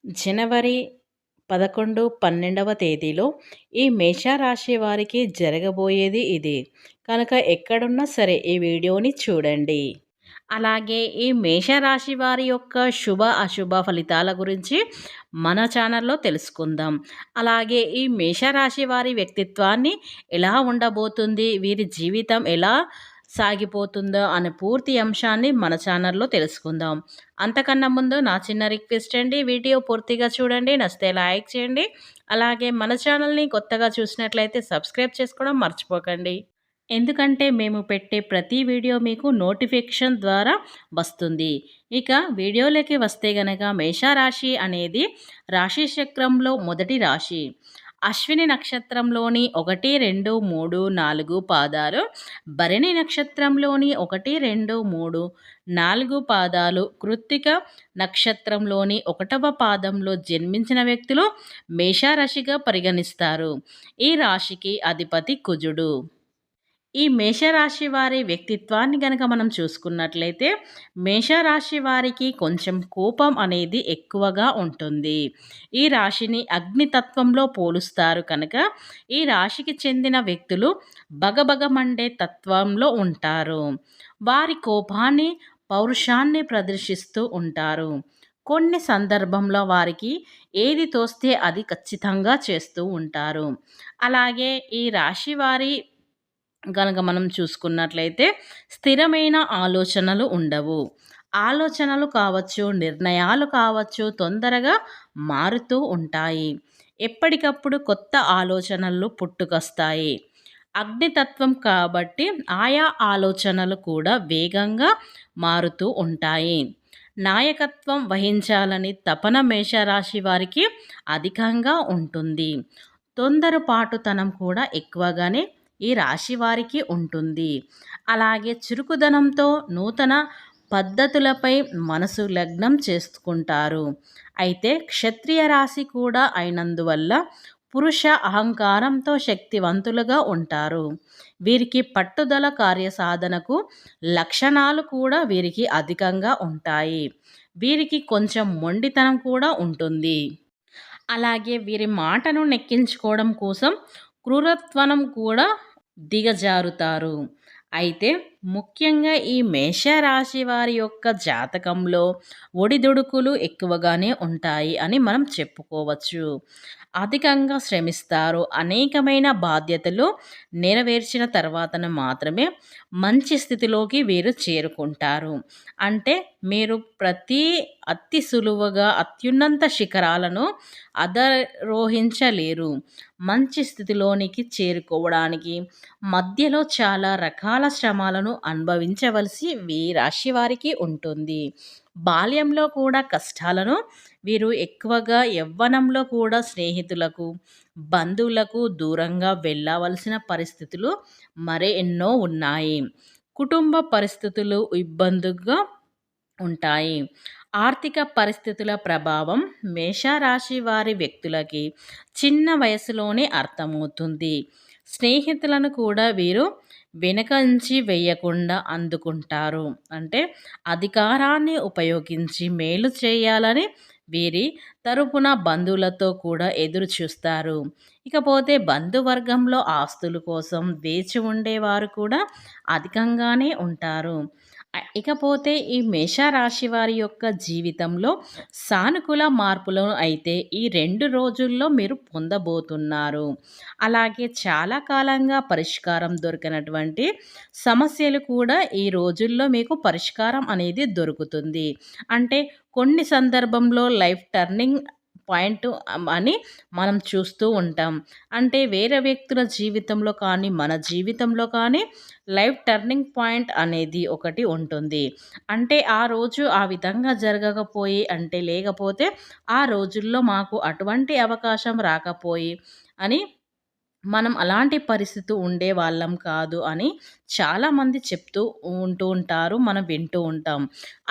జనవరి 11, 12వ తేదీలో ఈ మేషరాశి వారికి జరగబోయేది ఇదే. కనుక ఎక్కడున్నా సరే ఈ వీడియోని చూడండి. అలాగే ఈ మేషరాశి వారి యొక్క శుభ, అశుభ ఫలితాల గురించి మన ఛానల్‌లో తెలుసుకుందాం. అలాగే ఈ మేషరాశి వారి వ్యక్తిత్వాన్ని ఎలా ఉండబోతుంది, వీరి జీవితం ఎలా సాగిపోతుందో అనే పూర్తి అంశాన్ని మన ఛానల్‌లో తెలుసుకుందాం. అంతకన్నా ముందు నా చిన్న రిక్వెస్ట్ అండి. వీడియో పూర్తిగా చూడండి. నచ్చితే లైక్ చేయండి. అలాగే మన ఛానల్‌ని కొత్తగా చూసినట్లయితే సబ్స్క్రైబ్ చేసుకోవడం మర్చిపోకండి. ఎందుకంటే మేము పెట్టే ప్రతి వీడియో మీకు నోటిఫికేషన్ ద్వారా వస్తుంది. ఇక వీడియోలోకి వస్తే గనక మేషరాశి అనేది రాశి చక్రంలో మొదటి రాశి. అశ్విని నక్షత్రంలోని 1, 2, 3, 4 పాదాలు, భరణి నక్షత్రంలోని 1, 2, 3, 4 పాదాలు, కృత్తిక నక్షత్రంలోని 1వ పాదంలో జన్మించిన వ్యక్తులు మేషరాశిగా పరిగణిస్తారు. ఈ రాశికి అధిపతి కుజుడు. ఈ మేషరాశి వారి వ్యక్తిత్వాన్ని గనక మనం చూసుకున్నట్లయితే మేషరాశి వారికి కొంచెం కోపం అనేది ఎక్కువగా ఉంటుంది. ఈ రాశిని అగ్నితత్వంలో పోలుస్తారు కనుక ఈ రాశికి చెందిన వ్యక్తులు బగబగమండే తత్వంలో ఉంటారు. వారి కోపాన్ని, పౌరుషాన్ని ప్రదర్శిస్తూ ఉంటారు. కొన్ని సందర్భంలో వారికి ఏది తోస్తే అది ఖచ్చితంగా చేస్తూ ఉంటారు. అలాగే ఈ రాశి వారి గనక మనం చూసుకున్నట్లయితే స్థిరమైన ఆలోచనలు ఉండవు. ఆలోచనలు కావచ్చు, నిర్ణయాలు కావచ్చు తొందరగా మారుతూ ఉంటాయి. ఎప్పటికప్పుడు కొత్త ఆలోచనలు పుట్టుకొస్తాయి. అగ్నితత్వం కాబట్టి ఆయా ఆలోచనలు కూడా వేగంగా మారుతూ ఉంటాయి. నాయకత్వం వహించాలని తపన మేషరాశి వారికి అధికంగా ఉంటుంది. తొందరపాటుతనం కూడా ఎక్కువగానే ఈ రాశి వారికి ఉంటుంది. అలాగే చురుకుదనంతో నూతన పద్ధతులపై మనసు లగ్నం చేసుకుంటారు. అయితే క్షత్రియ రాశి కూడా అయినందువల్ల పురుష అహంకారంతో శక్తివంతులుగా ఉంటారు. వీరికి పట్టుదల, కార్యసాధనకు లక్షణాలు కూడా వీరికి అధికంగా ఉంటాయి. వీరికి కొంచెం మొండితనం కూడా ఉంటుంది. అలాగే వీరి మాటను నెక్కించుకోవడం కోసం క్రూరత్వనం కూడా దిగజారుతారు. అయితే ముఖ్యంగా ఈ మేషరాశి వారి యొక్క జాతకంలో ఒడిదుడుకులు ఎక్కువగానే ఉంటాయి అని మనం చెప్పుకోవచ్చు. అధికంగా శ్రమిస్తారు. అనేకమైన బాధ్యతలు నెరవేర్చిన తర్వాతన మాత్రమే మంచి స్థితిలోకి వీరు చేరుకుంటారు. అంటే మీరు అతి సులువుగా అత్యున్నత శిఖరాలను అధిరోహించలేరు. మంచి స్థితిలోనికి చేరుకోవడానికి మధ్యలో చాలా రకాల శ్రమలను అనుభవించవలసి రాశి వారికి ఉంటుంది. బాల్యంలో కూడా కష్టాలను వీరు ఎక్కువగా యవ్వనంలో కూడా స్నేహితులకు, బంధువులకు దూరంగా వెళ్ళవలసిన పరిస్థితులు ఎన్నో ఉన్నాయి. కుటుంబ పరిస్థితులు ఇబ్బందిగా ఉంటాయి. ఆర్థిక పరిస్థితుల ప్రభావం మేషరాశి వారి వ్యక్తులకి చిన్న వయసులోనే అర్థమవుతుంది. స్నేహితులను కూడా వీరు వెనకంచి వేయకుండా అందుకుంటారు. అంటే అధికారాన్ని ఉపయోగించి మేలు చేయాలని వీరి తరపున బంధువులతో కూడా ఎదురు చూస్తారు. ఇకపోతే బంధువర్గంలో ఆస్తుల కోసం వేచి ఉండేవారు కూడా అధికంగానే ఉంటారు. ఇకపోతే ఈ మేషరాశి వారి యొక్క జీవితంలో సానుకూల మార్పులను అయితే ఈ 2 రోజుల్లో మీరు పొందబోతున్నారు. అలాగే చాలా కాలంగా పరిష్కారం దొరికినటువంటి సమస్యలు కూడా ఈ రోజుల్లో మీకు పరిష్కారం అనేది దొరుకుతుంది. అంటే కొన్ని సందర్భంలో లైఫ్ టర్నింగ్ పాయింట్ అని మనం చూస్తూ ఉంటాం. అంటే వేరే వ్యక్తుల జీవితంలో కానీ, మన జీవితంలో కానీ లైఫ్ టర్నింగ్ పాయింట్ అనేది ఒకటి ఉంటుంది. అంటే ఆ రోజు ఆ విధంగా జరగకపోయి అంటే లేకపోతే ఆ రోజుల్లో మాకు అటువంటి అవకాశం రాకపోయి అని మనం అలాంటి పరిస్థితి ఉండేవాళ్ళం కాదు అని చాలామంది చెప్తూ ఉంటూ ఉంటారు. మనం వింటూ ఉంటాం.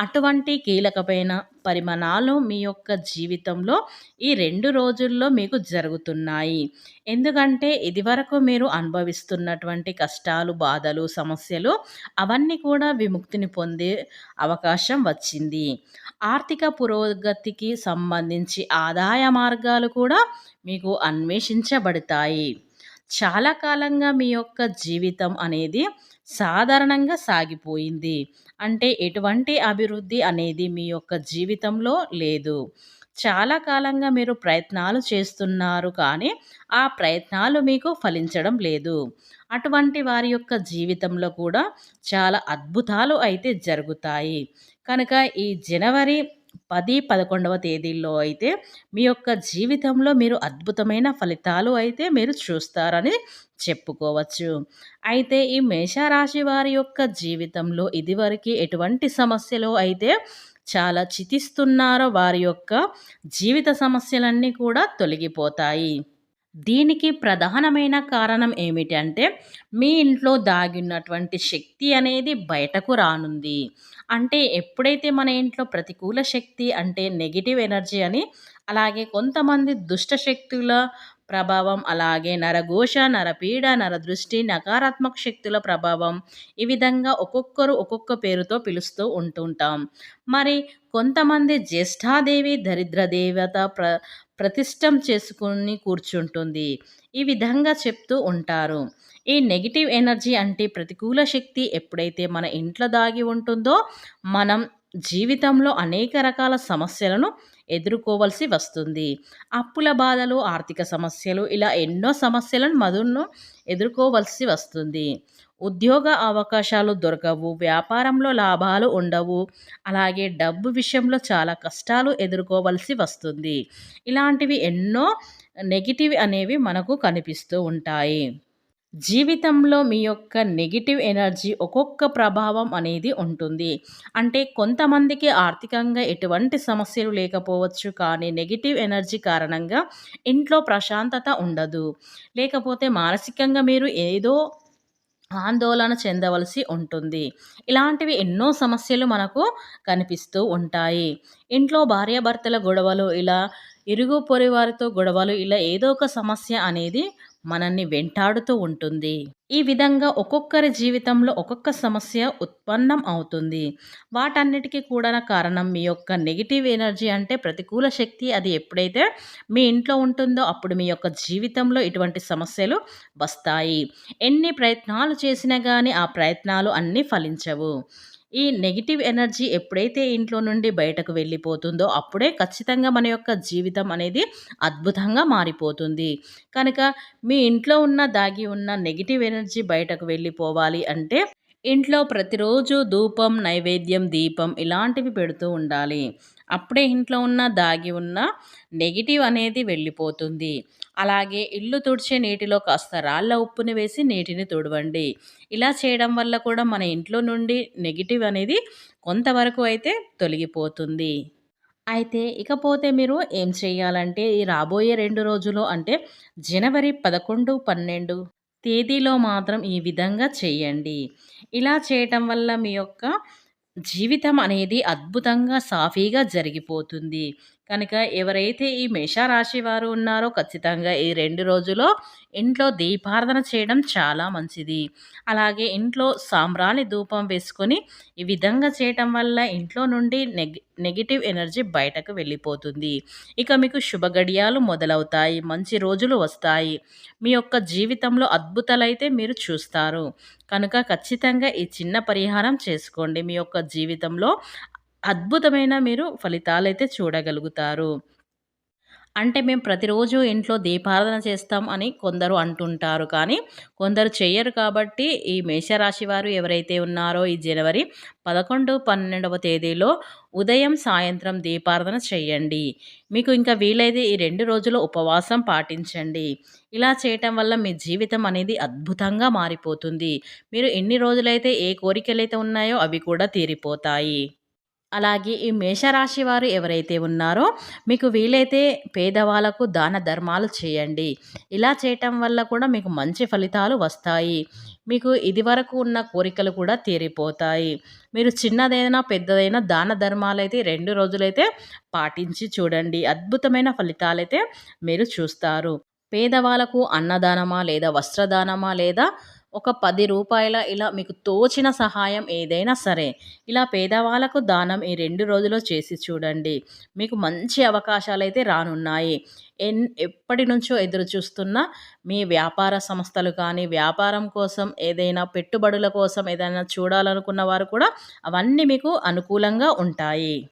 అటువంటి కీలకమైన పరిమాణాలు మీ యొక్క జీవితంలో ఈ 2 రోజుల్లో మీకు జరుగుతున్నాయి. ఎందుకంటే ఇదివరకు మీరు అనుభవిస్తున్నటువంటి కష్టాలు, బాధలు, సమస్యలు అవన్నీ కూడా విముక్తిని పొందే అవకాశం వచ్చింది. ఆర్థిక పురోగతికి సంబంధించి ఆదాయ మార్గాలు కూడా మీకు అన్వేషించబడతాయి. చాలా కాలంగా మీ యొక్క జీవితం అనేది సాధారణంగా సాగిపోయింది. అంటే ఎటువంటి అభివృద్ధి అనేది మీ యొక్క జీవితంలో లేదు. చాలా కాలంగా మీరు ప్రయత్నాలు చేస్తున్నారు కానీ, ఆ ప్రయత్నాలు మీకు ఫలించడం లేదు. అటువంటి వారి యొక్క జీవితంలో కూడా చాలా అద్భుతాలు అయితే జరుగుతాయి. కనుక ఈ జనవరి 10, 11వ తేదీల్లో అయితే మీ యొక్క జీవితంలో మీరు అద్భుతమైన ఫలితాలు అయితే మీరు చూస్తారని చెప్పుకోవచ్చు. అయితే ఈ మేషరాశి వారి యొక్క జీవితంలో ఇదివరకి ఎటువంటి సమస్యలు అయితే చాలా చితిస్తున్నారో వారి యొక్క జీవిత సమస్యలన్నీ కూడా తొలగిపోతాయి. దీనికి ప్రధానమైన కారణం ఏమిటంటే, మీ ఇంట్లో దాగున్నటువంటి శక్తి అనేది బయటకు రానుంది. అంటే ఎప్పుడైతే మన ఇంట్లో ప్రతికూల శక్తి అంటే నెగెటివ్ ఎనర్జీ అని, అలాగే కొంతమంది దుష్ట శక్తుల ప్రభావం, అలాగే నరఘోష, నరపీడ, నరదృష్టి, నకారాత్మక శక్తుల ప్రభావం, ఈ విధంగా ఒక్కొక్కరు ఒక్కొక్క పేరుతో పిలుస్తూ ఉంటుంటాం. మరి కొంతమంది జ్యేష్ఠాదేవి దరిద్ర దేవత ప్రతిష్టం చేసుకొని కూర్చుంటుంది. ఈ విధంగా చెప్తూ ఉంటారు. ఈ నెగెటివ్ ఎనర్జీ అంటే ప్రతికూల శక్తి ఎప్పుడైతే మన ఇంట్లో దాగి ఉంటుందో, మనం జీవితంలో అనేక రకాల సమస్యలను ఎదుర్కోవలసి వస్తుంది. అప్పుల బాధలు, ఆర్థిక సమస్యలు ఇలా ఎన్నో సమస్యలను మదును ఎదుర్కోవలసి వస్తుంది. ఉద్యోగ అవకాశాలు దొరకవు, వ్యాపారంలో లాభాలు ఉండవు, అలాగే డబ్బు విషయంలో చాలా కష్టాలు ఎదుర్కోవలసి వస్తుంది. ఇలాంటివి ఎన్నో నెగెటివ్ అనేవి మనకు కనిపిస్తూ ఉంటాయి. జీవితంలో మీ యొక్క నెగెటివ్ ఎనర్జీ ఒక్కొక్క ప్రభావం అనేది ఉంటుంది. అంటే కొంతమందికి ఆర్థికంగా ఎటువంటి సమస్యలు లేకపోవచ్చు కానీ నెగెటివ్ ఎనర్జీ కారణంగా ఇంట్లో ప్రశాంతత ఉండదు. లేకపోతే మానసికంగా మీరు ఏదో ఆందోళన చెందవలసి ఉంటుంది. ఇలాంటివి ఎన్నో సమస్యలు మనకు కనిపిస్తూ ఉంటాయి. ఇంట్లో భార్యాభర్తల గొడవలు ఇలా ఇరుగు పొరుగు గొడవలు ఇలా ఏదో ఒక సమస్య అనేది మనల్ని వెంటాడుతూ ఉంటుంది. ఈ విధంగా ఒక్కొక్కరి జీవితంలో ఒక్కొక్క సమస్య ఉత్పన్నం అవుతుంది. వాటన్నిటికీ కూడా కారణం మీ యొక్క నెగెటివ్ ఎనర్జీ అంటే ప్రతికూల శక్తి అది ఎప్పుడైతే మీ ఇంట్లో ఉంటుందో అప్పుడు మీ యొక్క జీవితంలో ఇటువంటి సమస్యలు వస్తాయి. ఎన్ని ప్రయత్నాలు చేసినా గానీ ఆ ప్రయత్నాలు అన్నీ ఫలించవు. ఈ నెగెటివ్ ఎనర్జీ ఎప్పుడైతే ఇంట్లో నుండి బయటకు వెళ్ళిపోతుందో అప్పుడే ఖచ్చితంగా మన యొక్క జీవితం అనేది అద్భుతంగా మారిపోతుంది. కనుక మీ ఇంట్లో ఉన్న దాగి ఉన్న నెగెటివ్ ఎనర్జీ బయటకు వెళ్ళిపోవాలి అంటే ఇంట్లో ప్రతిరోజు ధూపం, నైవేద్యం, దీపం ఇలాంటివి పెడుతూ ఉండాలి. అప్పుడే ఇంట్లో ఉన్న దాగి ఉన్న నెగెటివ్ అనేది వెళ్ళిపోతుంది. అలాగే ఇల్లు తుడిచే నీటిలో కాస్త రాళ్ళ ఉప్పుని వేసి నీటిని తుడవండి. ఇలా చేయడం వల్ల కూడా మన ఇంట్లో నుండి నెగెటివ్ అనేది కొంతవరకు అయితే తొలగిపోతుంది. అయితే ఇకపోతే మీరు ఏం చేయాలంటే ఈ రాబోయే 2 రోజులు అంటే జనవరి 11, 12 తేదీలో మాత్రం ఈ విధంగా చేయండి. ఇలా చేయటం వల్ల మీ యొక్క జీవితం అనేది అద్భుతంగా సాఫీగా జరిగిపోతుంది. కనుక ఎవరైతే ఈ మేషరాశి వారు ఉన్నారో ఖచ్చితంగా ఈ 2 రోజులో ఇంట్లో దీపారాధన చేయడం చాలా మంచిది. అలాగే ఇంట్లో సాంబ్రాణి ధూపం వేసుకొని ఈ విధంగా చేయటం వల్ల ఇంట్లో నుండి నెగెటివ్ ఎనర్జీ బయటకు వెళ్ళిపోతుంది. ఇక మీకు శుభ గడియాలు మొదలవుతాయి. మంచి రోజులు వస్తాయి. మీ యొక్క జీవితంలో అద్భుతాలైతే మీరు చూస్తారు. కనుక ఖచ్చితంగా ఈ చిన్న పరిహారం చేసుకోండి. మీ యొక్క జీవితంలో అద్భుతమైన మీరు ఫలితాలైతే చూడగలుగుతారు. అంటే మేము ప్రతిరోజు ఇంట్లో దీపారాధన చేస్తాం అని కొందరు అంటుంటారు. కానీ కొందరు చెయ్యరు కాబట్టి ఈ మేషరాశి వారు ఎవరైతే ఉన్నారో ఈ జనవరి 11, 12వ తేదీలో ఉదయం, సాయంత్రం దీపారాధన చెయ్యండి. మీకు ఇంకా వీలైతే ఈ 2 రోజులు ఉపవాసం పాటించండి. ఇలా చేయటం వల్ల మీ జీవితం అనేది అద్భుతంగా మారిపోతుంది. మీరు ఎన్ని రోజులైతే ఏ కోరికలైతే ఉన్నాయో అవి కూడా తీరిపోతాయి. అలాగే ఈ మేషరాశి వారు ఎవరైతే ఉన్నారో మీకు వీలైతే పేదవాళ్ళకు దాన ధర్మాలు చేయండి. ఇలా చేయటం వల్ల కూడా మీకు మంచి ఫలితాలు వస్తాయి. మీకు ఇదివరకు ఉన్న కోరికలు కూడా తీరిపోతాయి. మీరు చిన్నదైనా, పెద్దదైనా దాన ధర్మాలైతే 2 రోజులైతే పాటించి చూడండి. అద్భుతమైన ఫలితాలైతే మీరు చూస్తారు. పేదవాళ్ళకు అన్నదానమా లేదా వస్త్రదానమా లేదా ఒక రూ. 10 ఇలా మీకు తోచిన సహాయం ఏదైనా సరే, ఇలా పేదవాళ్ళకు దానం ఈ 2 రోజుల్లో చేసి చూడండి. మీకు మంచి అవకాశాలైతే రానున్నాయి. ఎప్పటినుంచో ఎదురు చూస్తున్న మీ వ్యాపార సంస్థలు కానీ, వ్యాపారం కోసం ఏదైనా పెట్టుబడుల కోసం ఏదైనా చూడాలనుకున్న వారు కూడా అవన్నీ మీకు అనుకూలంగా ఉంటాయి.